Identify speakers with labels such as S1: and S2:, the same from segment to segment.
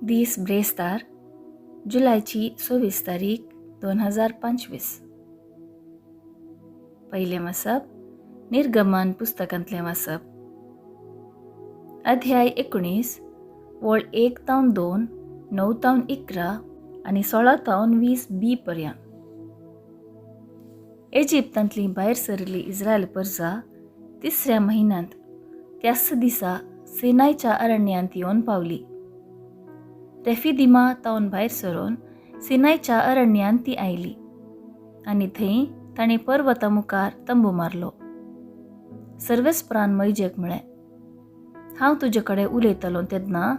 S1: दीस ब्रेस्तार जुलैची 26 तारीख 2025. पहिले वाचप निर्गमन पुस्तकांतले वाचप. अध्याय 19 वळ 1-2, 9-11 आणि 16-20 बी पर्यंत. इजिप्तांतली भायर सरिल्ली इस्रायल प्रजा 3ऱ्या म्हयन्यांत त्याच दिसा सिनायच्या अरण्यांत येवन पावली. रेफिदिमा तावन भायर सरून सिनायच्या अरण्यांत ती आयली आनी थंय ताणें पर्वता मुखार तंबू मारलो. सर्वेस्परान मैजेक म्हळें, हांव तुजे कडेन उलयतलों तेन्ना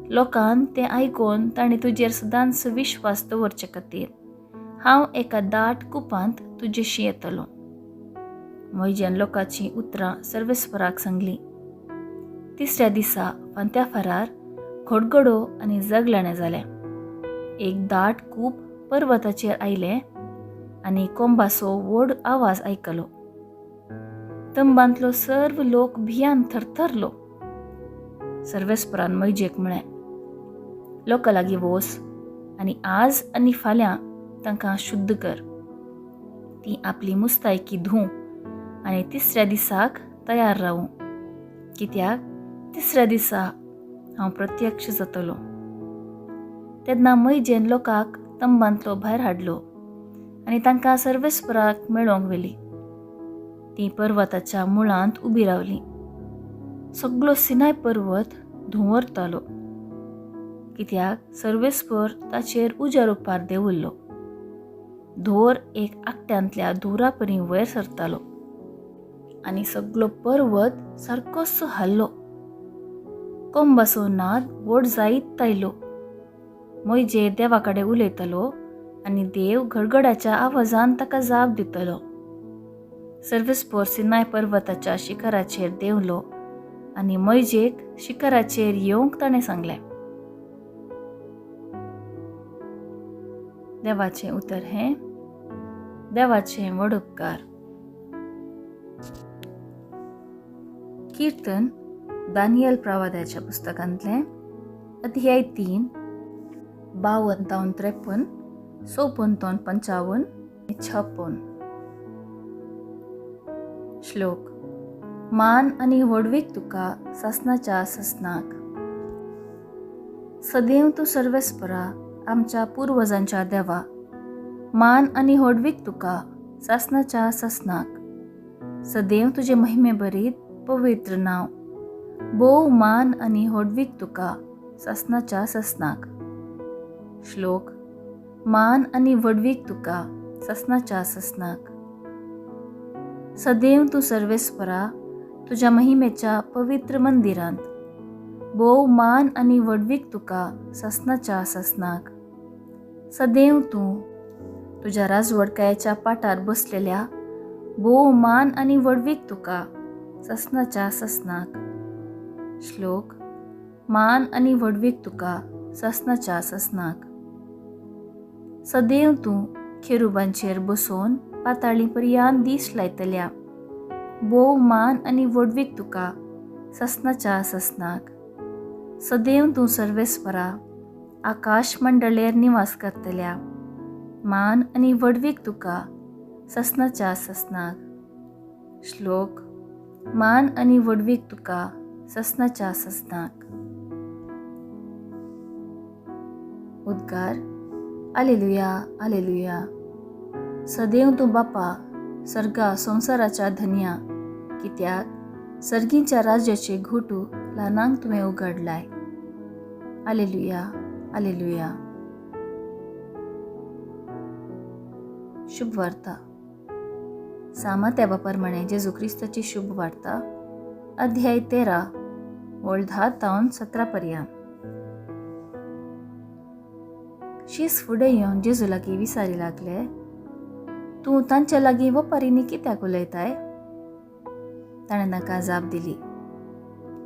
S1: लोकान तें आयकून ताणें तुजेर सदांच विश्वास दवरचे खातीर हांव एका दाट कुपांत तुजेशी येतलों. मैजेन लोकांची उतरां सर्वेस्पराक सांगलीं. 3ऱ्या दिसा फांत्या फरार खडगडो आनी जगलाणें जालें. एक दाट कूप पर्वताचेर आयलें आनी कोंबाचो व्हड आवाज आयकलो. तंबांतलो सर्व लोक भियान थरथरलो. सर्वेस्परान मैजेक म्हळें, लोकां लागीं वच आनी आज आनी फाल्यां तांकां शुद्ध कर. ती आपली मुस्तायकी धूं आनी 3ऱ्या दिसाक तयार रावूं, कित्याक 3ऱ्या दिसा हांव प्रत्यक्ष जातलों. तेन्ना मैजेन लोकांक तंबांतलो भायर हाडलो आनी तांकां सर्वेस्पराक मेळोवंक व्हेली. ती पर्वताच्या मुळांत उबी रावली. सगळो सिनाय पर्वत धुंवरतालो, कित्याक सर्वेस्पर ताचेर उज्या रुपार देंवल्लो. धोर एक आकट्यांतल्या धुरा परी वयर सरतालो आनी सगळो पर्वत सारकोसो हाल्लो. कोंबाचो नाद व्हड जायत आयलो. मैजे देवा कडेन उलयतलो आनी देव गडगड्याच्या आवाजान ताका जाप दितलो. सर्वेस्पर सिनाय पर्वताच्या शिखराचेर देंवलो आनी मैजेक शिखराचेर येवंक ताणें सांगलें. देवाचें उतर हें. देवाचें व्हड उपकार. कीर्तन दानियल प्रवाद्याच्या पुस्तकांतलें अध्याय 3 52-53, 54-55, 56. श्लोक. मान आनी व्हडवीक तुका सासनाच्या ससनाक. सदैव तूं सर्वेस्परा आमच्या पुर्वजांच्या देवा, मान आनी व्हडवीक तुका सासनाच्या ससनाक. सदैव तुजे महिमे बरीत पवित्र नांव. भोव मान आनी व्हडवीक तुका सासनाच्या ससनाक. श्लोक. मान आनी व्हडवीक तुका सासनाच्या ससनाक. सदैव तूं सर्वेस्परा तुज्या महिमेच्या पवित्र मंदिरांत. भोव मान आनी व्हडवीक तुका सासनाच्या ससनाक. सदैव तूं तुज्या राजवडकायेच्या पाटार बसलेल्या भोव मान आनी व्हडवीक तुका सासनाच्या ससनाक. श्लोक. मान आनी व्हडवीक तुका सासनाच्या ससनाक. सदैव तूं खेरुबांचेर बसून पाताळी पर्यंत दीस लायतल्या. भोव मान आनी व्हडवीक तुका सासनाच्या ससनाक. सदैव तूं सर्वेस्परा आकाश मंडळेर निवास करतल्या. मान आनी व्हडवीक तुका सासनाच्या ससनाक. श्लोक. मान आनी व्हडवीक तुका सासनाच्या ससनाक. उद्गार. आलेलुया, आलेलुया. सदैव तूं बापा सर्गा संवसाराच्या धन्या, कित्याक सर्गीच्या राज्याचे घोटू ल्हानांक तुवें उगडलाय. आलेलुया, आलेलुया. शुभ वार्ता. सामा त्या प्रमाणे जेजू क्रिस्ताची शुभ वार्ता अध्याय 13 वळ 10-17 पर्यंत. शीस फुडें येवन जेजू लागीं विचारी लागले, तूं तांच्या लागीं वपारींनी कित्याक उलयताय? ताणें ताका जाप दिली,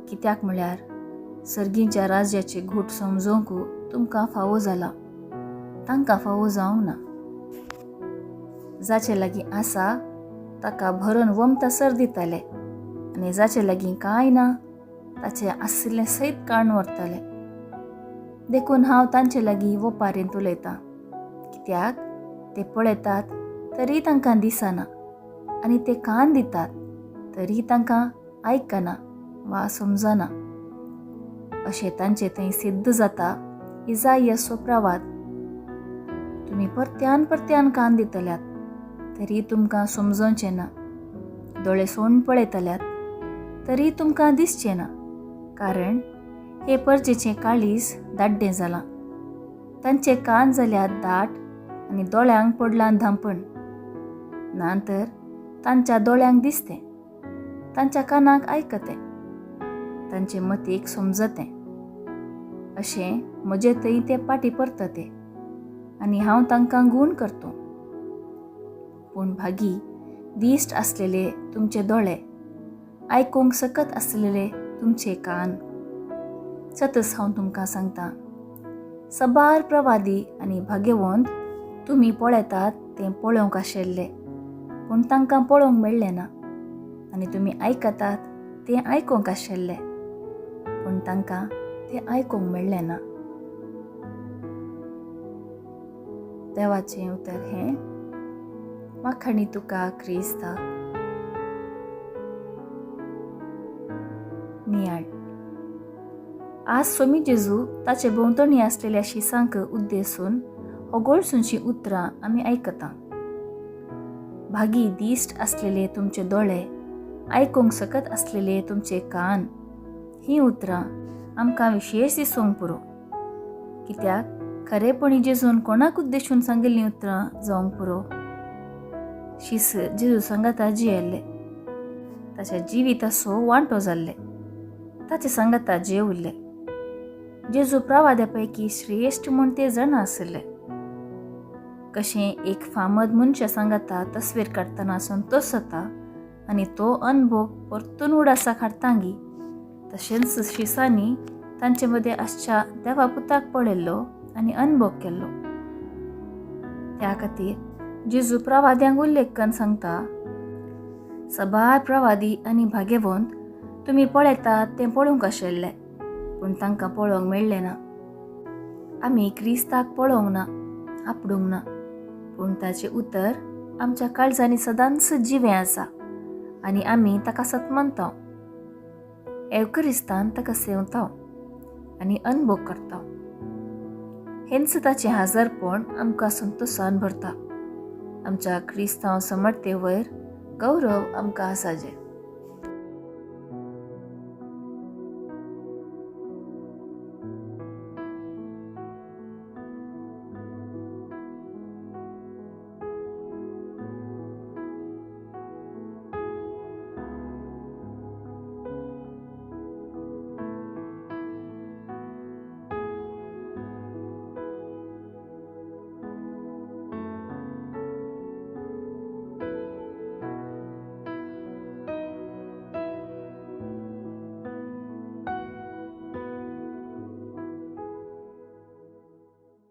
S1: कित्याक म्हळ्यार सर्गीच्या राज्याचे घोट समजोवंक तुमकां फावो जाला, तांकां फावो जावंक ना. जाचे लागीं आसा ताका भरून वमतासर दिताले आनी जाचे लागीं कांय ना ताचें आशिल्लें सयत काडून व्हरताले. देखून हांव तांचे लागीं ओपारेंत उलयतां, कित्याक ते पळयतात तरी तांकां दिसना, आनी ते कान दितात तरी तांकां आयकना वा समजना. अशें तांचे थंय सिद्ध जाता इसायाचो प्रवाद. तुमी परत्यान परत्यान कान दितल्यात तरी तुमकां समजोचें ना, दोळे सोण पळयतल्यात तरी तुमकां दिसचें ना, कारण हे परजेचें काळीज दाड्डें जालां. तांचे कान जाल्यात दाट आनी दोळ्यांक पडलां धांपण. ना तर तांच्या दोळ्यांक दिसतें, तांच्या कानाक आयकतें, तांचे मतीक समजतें. अशें म्हजे थंय ते पाटी परतते आनी हांव तांकां गूण करतों. पूण भागी दिश्ट आसलेले तुमचे दोळे, आयकूंक सकत आसलेले तुमचे कान. सतस हांव तुमकां सांगतां, सबार प्रवादी आनी भाग्यवंत तुमी पळयतात तें पळोवंक आशिल्ले, पूण तांकां पळोवंक मेळ्ळें ना, आनी तुमी आयकतात तें आयकूंक आशिल्लें, पूण तांकां तें आयकूंक मेळ्ळें ना. देवाचें उतर हें: वाखाणी तुका क्रिस्ता. नियाळ. आज स्वामी जेजू ताचे भोंवतणी आसलेल्या शिसांक उद्देशून होगोळसूनची उतरां आमी आयकता. भागी दिश्ट आसलेले तुमचे दोळे, आयकूंक सकत आसलेले तुमचे कान. ही उतरां आमकां विशेश दिसूंक पुरो, कित्याक खरेपणी जेजून कोणाक उद्देशून सांगिल्लीं उतरां जावंक पुरो. शिस जेजू सांगाता जियेल्ले, ताच्या जिविताचो वांटो जाल्ले, ताचे सांगाता जेवले. जेजू प्रवाद्या पैकी श्रेश्ठ म्हूण ते जाणा आसले. कशें एक फामद मनशा सांगाता तस्वीर काडटना संतोश जाता आनी तो अनुभव परतून उडासाक हाडटांगी, तशेंच शिसांनी तांचे मदें आसच्या देवा पुताक पळयल्लो आनी अनुभव केल्लो. त्या खातीर जेजू प्रवाद्यांक उल्लेख करून सांगता, सबार प्रवादी आनी भाग्यवंत तुमी पळयतात तें पळोवंक आशिल्लें, पूण तांकां पळोवंक मेळ्ळें ना. आमी क्रिस्ताक पळोवंक ना, आपडूंक ना, पूण ताचें उतर आमच्या काळजांनी सदांच जिवें आसा आनी आमी ताका सतमनतांव. एवकरिस्तान ताका सेवतांव आनी अनुभव करतांव. हेंच ताचें हाजरपण आमकां संतोशान भरता. आमच्या क्रिस्तांव समर्थे वयर गौरव आमकां आसा जे.